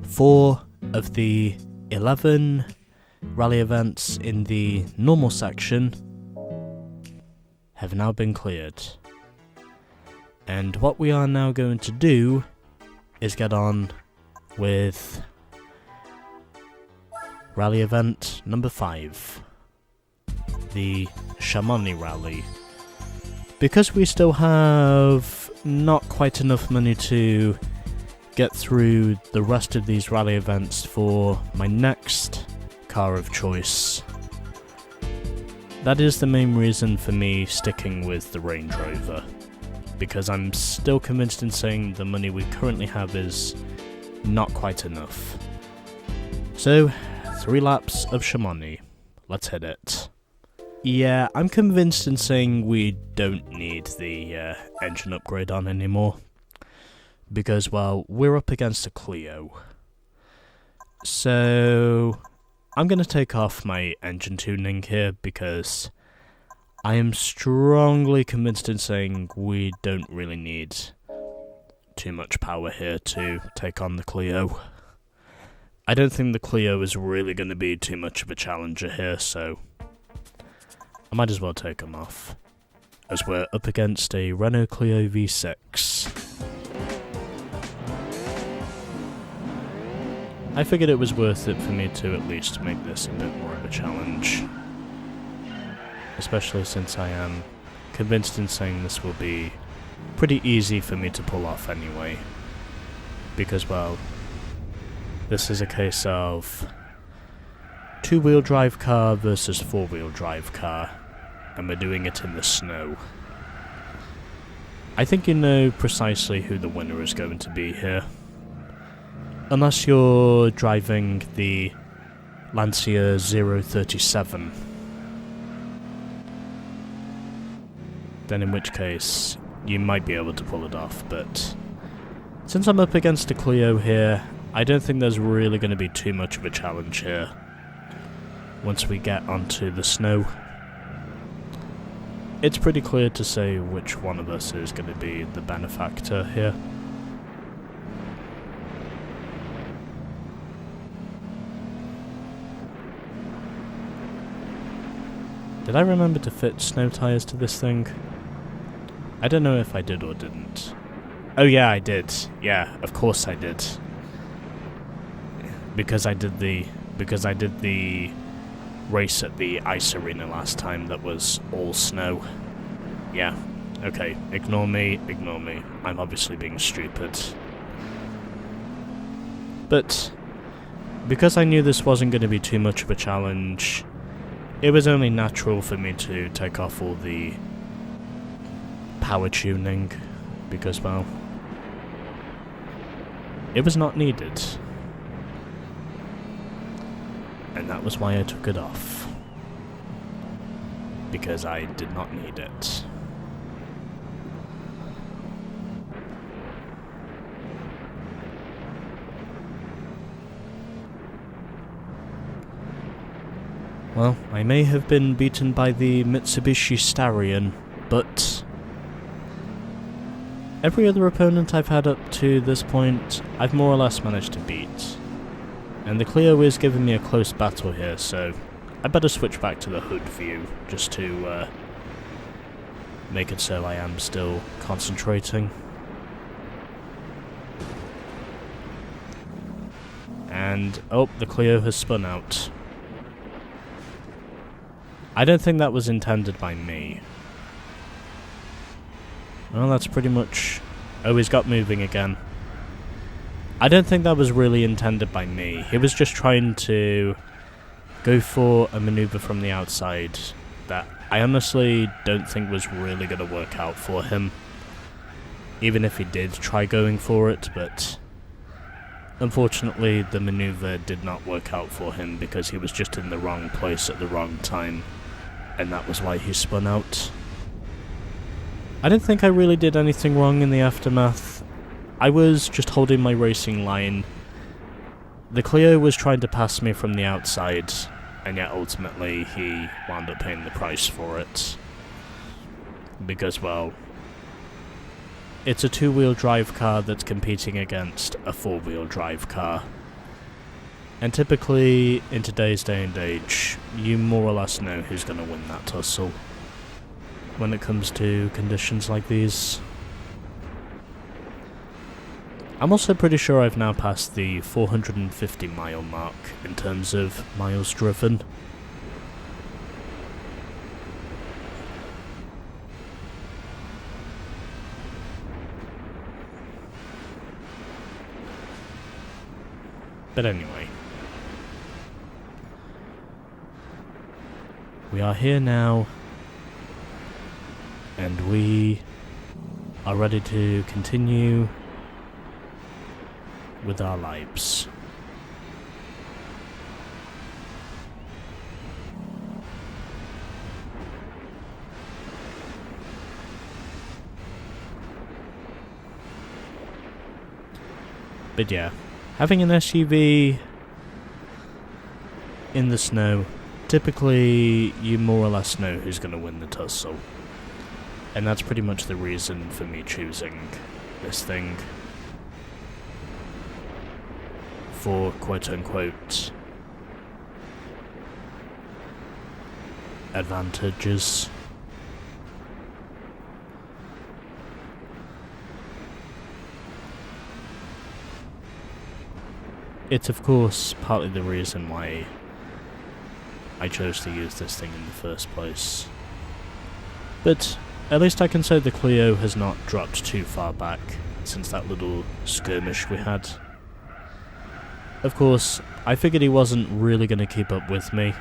4 of the 11 rally events in the normal section have now been cleared. And what we are now going to do is get on with rally event number 5, the Chamonix rally. Because we still have not quite enough money to get through the rest of these rally events for my next car of choice, that is the main reason for me sticking with the Range Rover, because I'm still convinced in saying the money we currently have is not quite enough. So, 3 laps of Chamonix. Let's hit it. Yeah, I'm convinced in saying we don't need the engine upgrade on anymore. Because, well, we're up against a Clio. So, I'm going to take off my engine tuning here because I am strongly convinced in saying we don't really need too much power here to take on the Clio. I don't think the Clio is really going to be too much of a challenger here, so I might as well take them off, as we're up against a Renault Clio V6. I figured it was worth it for me to at least make this a bit more of a challenge. Especially since I am convinced in saying this will be pretty easy for me to pull off anyway. Because, well, this is a case of 2-wheel drive car versus 4-wheel drive car, and we're doing it in the snow. I think you know precisely who the winner is going to be here. Unless you're driving the Lancia 037. Then in which case, you might be able to pull it off, but since I'm up against a Clio here, I don't think there's really going to be too much of a challenge here once we get onto the snow. It's pretty clear to say which one of us is going to be the benefactor here. Did I remember to fit snow tyres to this thing? I don't know if I did or didn't. Oh yeah, I did. Yeah, of course I did. Because I did the race at the ice arena last time that was all snow. Yeah, okay, ignore me. I'm obviously being stupid. But because I knew this wasn't going to be too much of a challenge, it was only natural for me to take off all the power tuning, because, well, it was not needed. And that was why I took it off. Because I did not need it. Well, I may have been beaten by the Mitsubishi Starion, but every other opponent I've had up to this point, I've more or less managed to beat. And the Clio is giving me a close battle here, so I better switch back to the hood view, just to make it so I am still concentrating. And, oh, the Clio has spun out. I don't think that was intended by me. Well, that's pretty much... Oh, he's got moving again. I don't think that was really intended by me. He was just trying to go for a maneuver from the outside that I honestly don't think was really going to work out for him. Even if he did try going for it, but unfortunately the maneuver did not work out for him because he was just in the wrong place at the wrong time. And that was why he spun out. I don't think I really did anything wrong in the aftermath. I was just holding my racing line. The Clio was trying to pass me from the outside, and yet ultimately he wound up paying the price for it. Because, well, it's a 2-wheel drive car that's competing against a 4-wheel drive car. And typically, in today's day and age, you more or less know who's going to win that tussle when it comes to conditions like these. I'm also pretty sure I've now passed the 450 mile mark in terms of miles driven. But anyway, we are here now, and we are ready to continue with our lives. But yeah, having an SUV in the snow, typically you more or less know who's going to win the tussle. And that's pretty much the reason for me choosing this thing for quote-unquote advantages. It's of course partly the reason why I chose to use this thing in the first place. But at least I can say the Clio has not dropped too far back since that little skirmish we had. Of course, I figured he wasn't really going to keep up with me,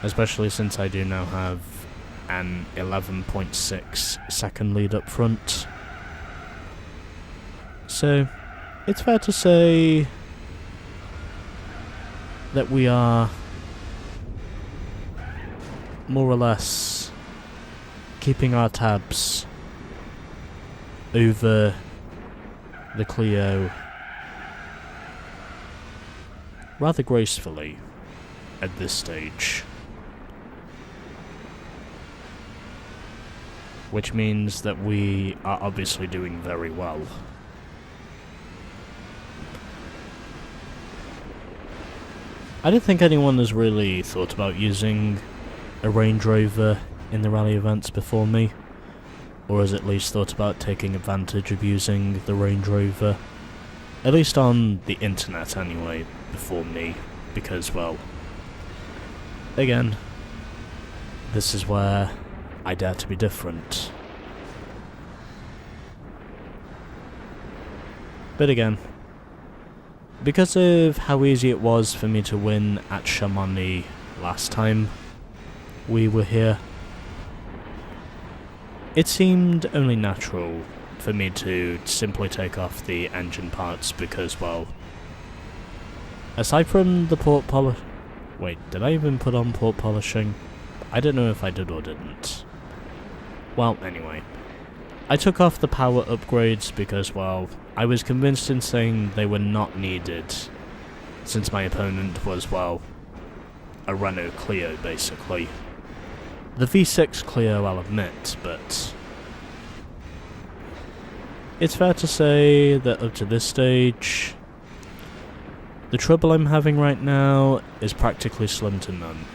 especially since I do now have an 11.6 second lead up front. So, it's fair to say that we are more or less keeping our tabs over the Clio rather gracefully at this stage. Which means that we are obviously doing very well. I don't think anyone has really thought about using a Range Rover in the rally events before me, or has at least thought about taking advantage of using the Range Rover, at least on the internet anyway, before me, because, well, again, this is where I dare to be different. But again, because of how easy it was for me to win at Chamonix last time we were here, it seemed only natural for me to simply take off the engine parts because, well, aside from the port polish... Wait, did I even put on port polishing? I don't know if I did or didn't. Well, anyway, I took off the power upgrades because, well, I was convinced in saying they were not needed, since my opponent was, well, a Renault Clio, basically. The V6 Clio, I'll admit, but it's fair to say that up to this stage, the trouble I'm having right now is practically slim to none.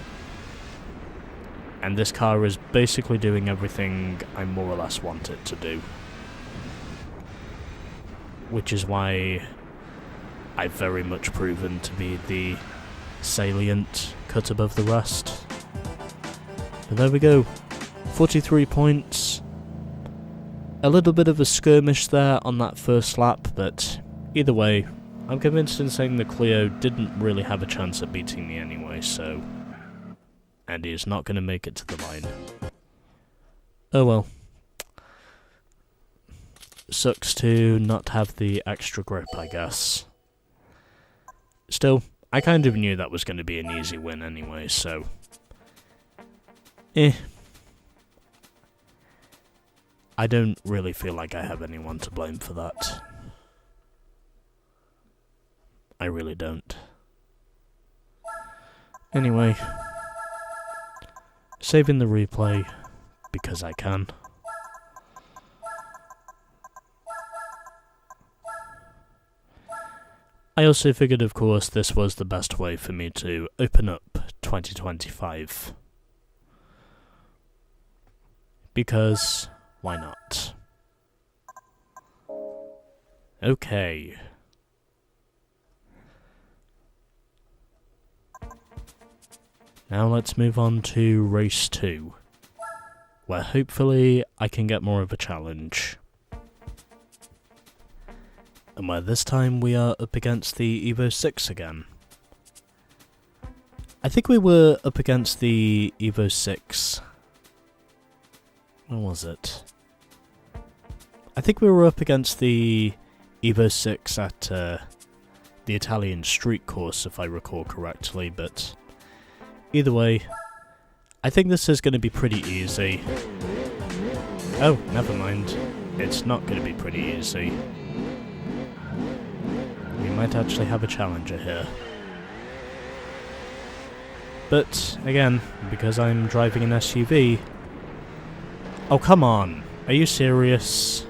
And this car is basically doing everything I more or less want it to do. Which is why I've very much proven to be the salient cut above the rest. But there we go. 43 points. A little bit of a skirmish there on that first lap, but either way, I'm convinced in saying the Clio didn't really have a chance at beating me anyway, so... And he is not going to make it to the line. Oh well. Sucks to not have the extra grip, I guess. Still, I kind of knew that was going to be an easy win anyway, so... I don't really feel like I have anyone to blame for that. I really don't. Anyway, saving the replay because I can. I also figured, of course, this was the best way for me to open up 2025. Because, why not? Okay. Now let's move on to race 2, where hopefully I can get more of a challenge. And where this time we are up against the Evo 6 again. I think we were up against the Evo 6. When was it? I think we were up against the Evo 6 at the Italian street course, if I recall correctly, but either way, I think this is going to be pretty easy. Oh, never mind. It's not going to be pretty easy. We might actually have a challenger here. But, again, because I'm driving an SUV... Oh, come on! Are you serious?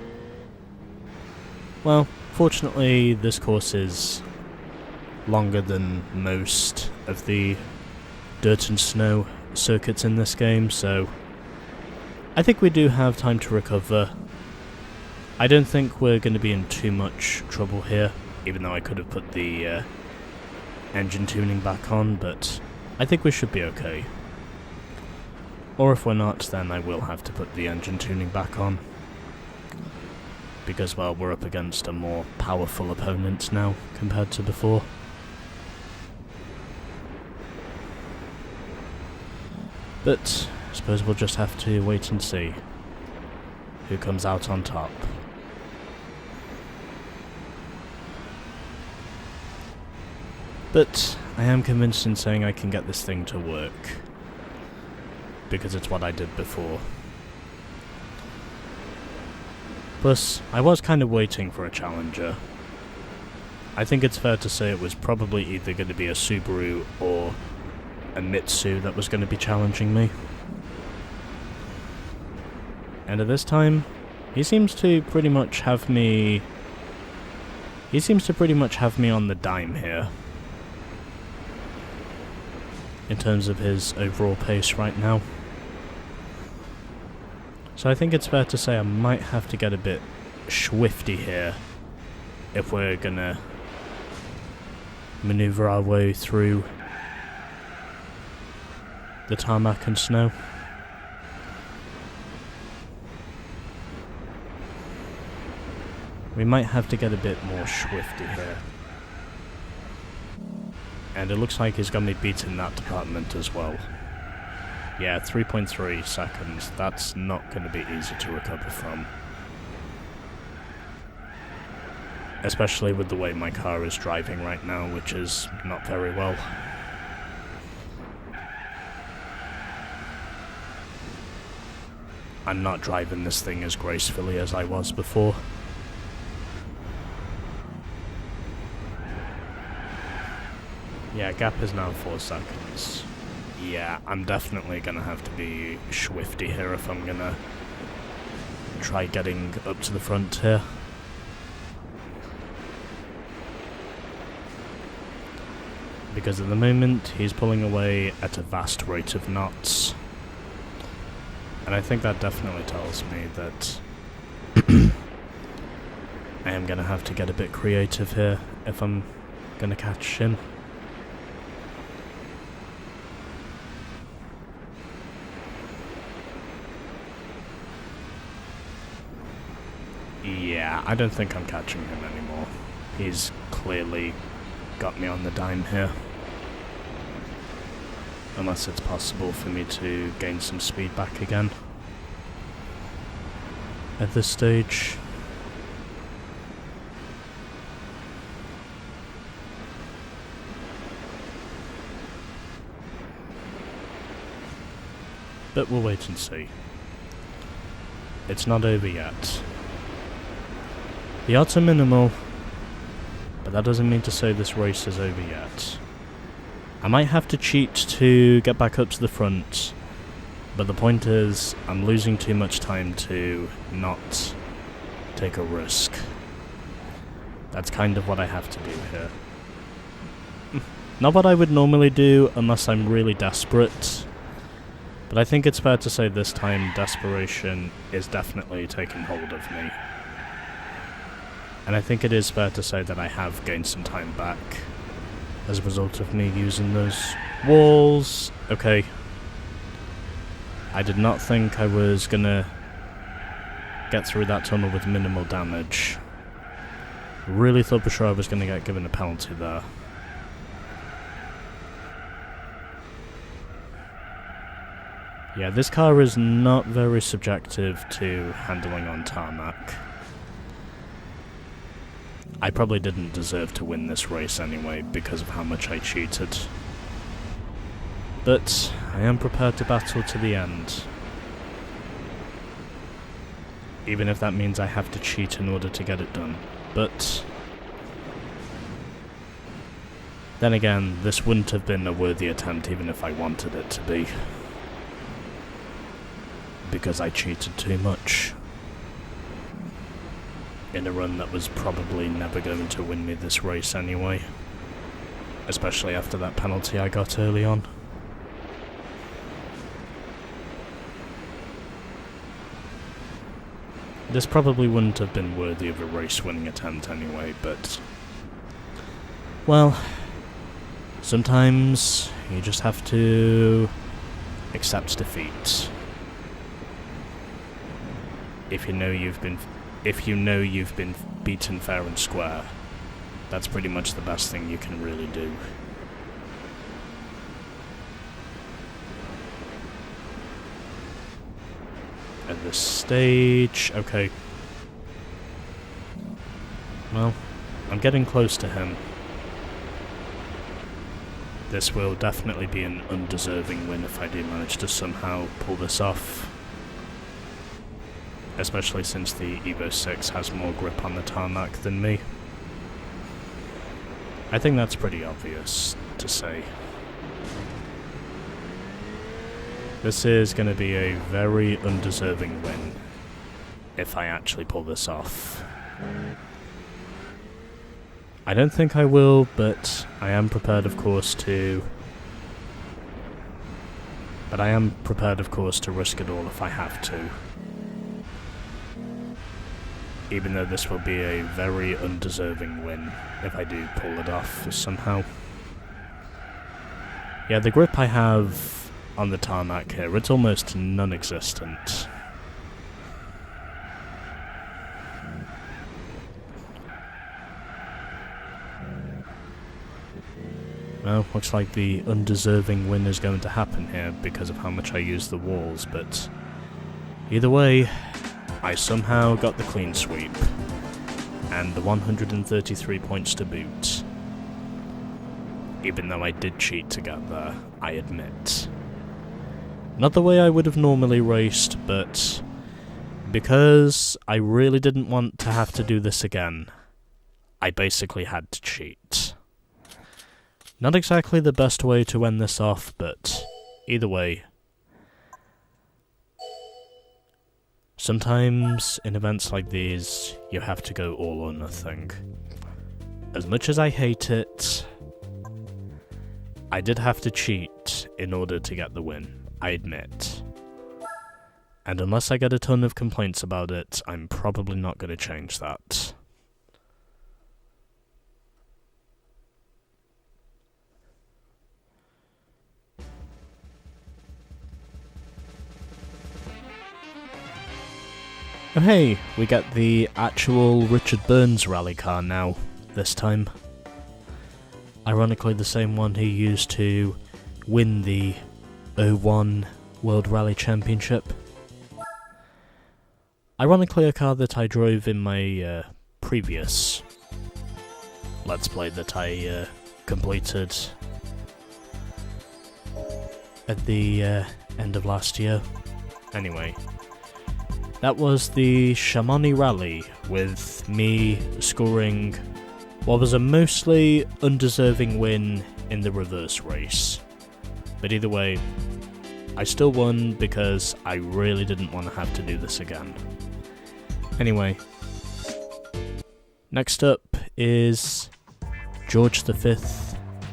Well, fortunately, this course is longer than most of the dirt and snow circuits in this game, so I think we do have time to recover. I don't think we're going to be in too much trouble here, even though I could have put the engine tuning back on, but I think we should be okay. Or if we're not, then I will have to put the engine tuning back on. Because, well, we're up against a more powerful opponent now compared to before. But I suppose we'll just have to wait and see who comes out on top. But I am convinced in saying I can get this thing to work, because it's what I did before. Plus, I was kind of waiting for a challenger. I think it's fair to say it was probably either going to be a Subaru or a Mitsu that was going to be challenging me. And at this time, he seems to pretty much have me on the dime here. In terms of his overall pace right now. So I think it's fair to say I might have to get a bit swifty here if we're gonna maneuver our way through the tarmac and snow. We might have to get a bit more swifty here. And it looks like he's got me beat in that department as well. Yeah, 3.3 seconds. That's not going to be easy to recover from. Especially with the way my car is driving right now, which is not very well. I'm not driving this thing as gracefully as I was before. Yeah, gap is now 4 seconds. Yeah, I'm definitely gonna have to be swifty here if I'm gonna try getting up to the front here. Because at the moment, he's pulling away at a vast rate of knots. And I think that definitely tells me that I am gonna have to get a bit creative here if I'm gonna catch him. Yeah, I don't think I'm catching him anymore. He's clearly got me on the dime here. Unless it's possible for me to gain some speed back again. At this stage. But we'll wait and see. It's not over yet. The odds are minimal, but that doesn't mean to say this race is over yet. I might have to cheat to get back up to the front, but the point is, I'm losing too much time to not take a risk. That's kind of what I have to do here. Not what I would normally do unless I'm really desperate. But I think it's fair to say this time desperation is definitely taking hold of me. And I think it is fair to say that I have gained some time back as a result of me using those walls. Okay. I did not think I was gonna get through that tunnel with minimal damage. Really thought for sure I was gonna get given a penalty there. Yeah, this car is not very subjective to handling on tarmac. I probably didn't deserve to win this race anyway because of how much I cheated. But I am prepared to battle to the end. Even if that means I have to cheat in order to get it done. But then again, this wouldn't have been a worthy attempt even if I wanted it to be. Because I cheated too much. In a run that was probably never going to win me this race anyway. Especially after that penalty I got early on. This probably wouldn't have been worthy of a race-winning attempt anyway, but... well, sometimes you just have to accept defeat. If you know you've been beaten fair and square, that's pretty much the best thing you can really do. At this stage, okay. Well, I'm getting close to him. This will definitely be an undeserving win if I do manage to somehow pull this off. Especially since the Evo 6 has more grip on the tarmac than me. I think that's pretty obvious to say. This is going to be a very undeserving win if I actually pull this off. I don't think I will, but I am prepared, of course, to... risk it all if I have to. Even though this will be a very undeserving win if I do pull it off somehow. Yeah, the grip I have on the tarmac here, it's almost non-existent. Well, looks like the undeserving win is going to happen here because of how much I use the walls, but either way, I somehow got the clean sweep, and the 133 points to boot. Even though I did cheat to get there, I admit. Not the way I would have normally raced, but because I really didn't want to have to do this again, I basically had to cheat. Not exactly the best way to end this off, but either way, sometimes in events like these, you have to go all or nothing. As much as I hate it, I did have to cheat in order to get the win, I admit. And unless I get a ton of complaints about it, I'm probably not going to change that. Oh hey, we get the actual Richard Burns rally car now, this time. Ironically the same one he used to win the 01 World Rally Championship. Ironically a car that I drove in my previous Let's Play that I completed at the end of last year. Anyway. That was the Chamonix rally, with me scoring what was a mostly undeserving win in the reverse race. But either way, I still won because I really didn't want to have to do this again. Anyway, next up is George V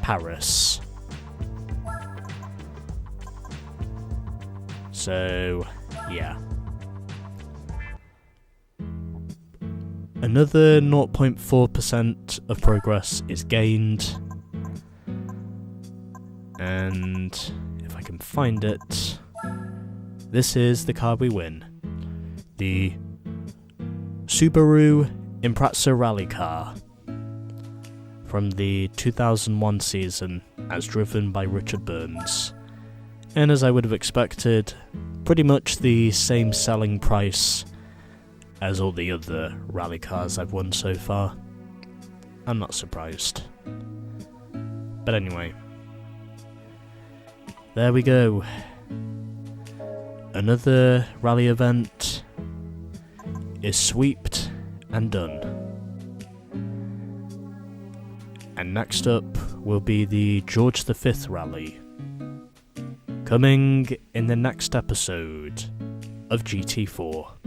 Paris. So, yeah. Another 0.4% of progress is gained. And if I can find it, this is the car we win. The Subaru Impreza rally car from the 2001 season, as driven by Richard Burns. And as I would have expected, pretty much the same selling price as all the other rally cars I've won so far. I'm not surprised. But anyway, there we go. Another rally event is sweeped and done. And next up will be the George V rally, coming in the next episode of GT4.